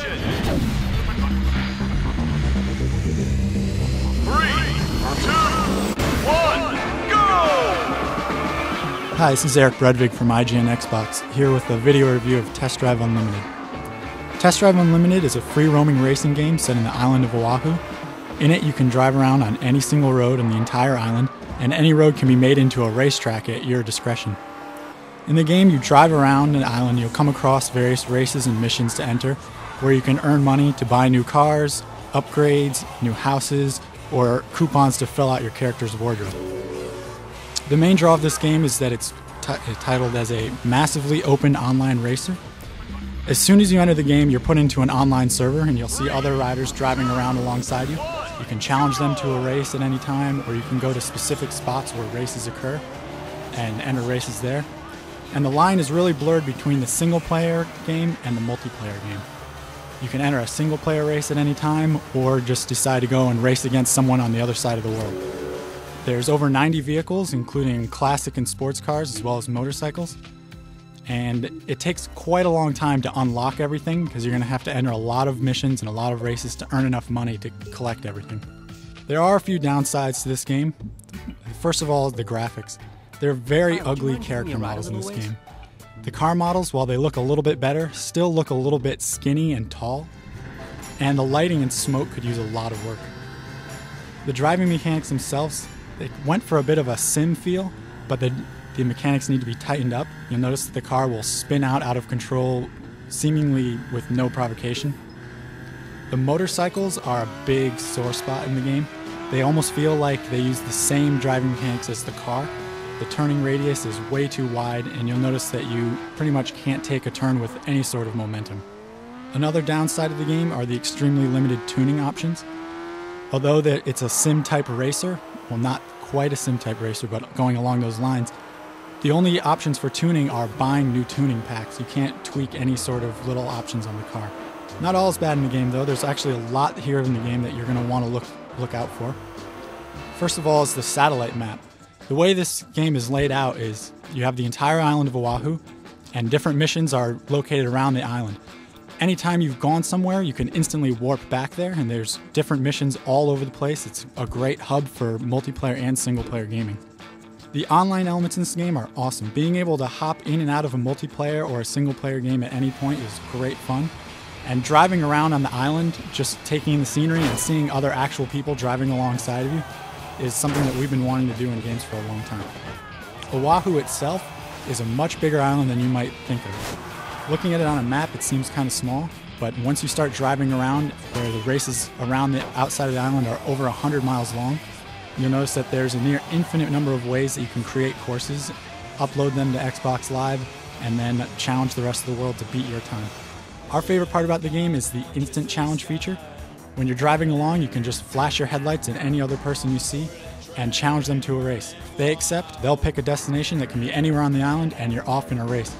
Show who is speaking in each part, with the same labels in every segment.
Speaker 1: Hi, this is Eric Bredvig from IGN Xbox, here with a video review of Test Drive Unlimited. Test Drive Unlimited is a free roaming racing game set in the island of Oahu. In it, you can drive around on any single road on the entire island, and any road can be made into a racetrack at your discretion. In the game, you drive around the island, you'll come across various races and missions to enter, where you can earn money to buy new cars, upgrades, new houses, or coupons to fill out your character's wardrobe. The main draw of this game is that it's titled as a massively open online racer. As soon as you enter the game, you're put into an online server and you'll see other riders driving around alongside you. You can challenge them to a race at any time, or you can go to specific spots where races occur and enter races there. And the line is really blurred between the single player game and the multiplayer game. You can enter a single player race at any time, or just decide to go and race against someone on the other side of the world. There's over 90 vehicles, including classic and sports cars, as well as motorcycles. And it takes quite a long time to unlock everything, because you're going to have to enter a lot of missions and a lot of races to earn enough money to collect everything. There are a few downsides to this game. First of all, the graphics. There are very ugly character models in this game. The car models, while they look a little bit better, still look a little bit skinny and tall. And the lighting and smoke could use a lot of work. The driving mechanics themselves, they went for a bit of a sim feel, but the mechanics need to be tightened up. You'll notice that the car will spin out of control, seemingly with no provocation. The motorcycles are a big sore spot in the game. They almost feel like they use the same driving mechanics as the car. The turning radius is way too wide, and you'll notice that you pretty much can't take a turn with any sort of momentum. Another downside of the game are the extremely limited tuning options. Although it's a sim-type racer, well, not quite a sim-type racer, but going along those lines, the only options for tuning are buying new tuning packs. You can't tweak any sort of little options on the car. Not all is bad in the game, though. There's actually a lot here in the game that you're going to want to look out for. First of all is the satellite map. The way this game is laid out is you have the entire island of Oahu, and different missions are located around the island. Anytime you've gone somewhere, you can instantly warp back there, and there's different missions all over the place. It's a great hub for multiplayer and single-player gaming. The online elements in this game are awesome. Being able to hop in and out of a multiplayer or a single-player game at any point is great fun. And driving around on the island, just taking in the scenery and seeing other actual people driving alongside of you is something that we've been wanting to do in games for a long time. Oahu itself is a much bigger island than you might think of. Looking at it on a map, it seems kind of small, but once you start driving around, where the races around the outside of the island are over 100 miles long, you'll notice that there's a near infinite number of ways that you can create courses, upload them to Xbox Live, and then challenge the rest of the world to beat your time. Our favorite part about the game is the instant challenge feature. When you're driving along, you can just flash your headlights at any other person you see and challenge them to a race. If they accept, they'll pick a destination that can be anywhere on the island, and you're off in a race.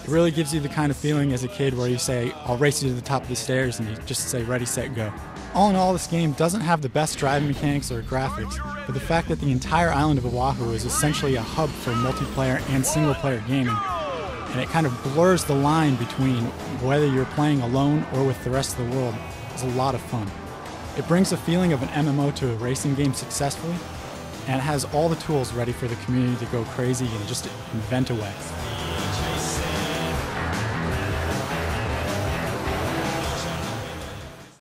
Speaker 1: It really gives you the kind of feeling as a kid where you say, I'll race you to the top of the stairs, and you just say, ready, set, go. All in all, this game doesn't have the best driving mechanics or graphics, but the fact that the entire island of Oahu is essentially a hub for multiplayer and single-player gaming, and it kind of blurs the line between whether you're playing alone or with the rest of the world, is a lot of fun. It brings a feeling of an MMO to a racing game successfully, and it has all the tools ready for the community to go crazy and just invent a way.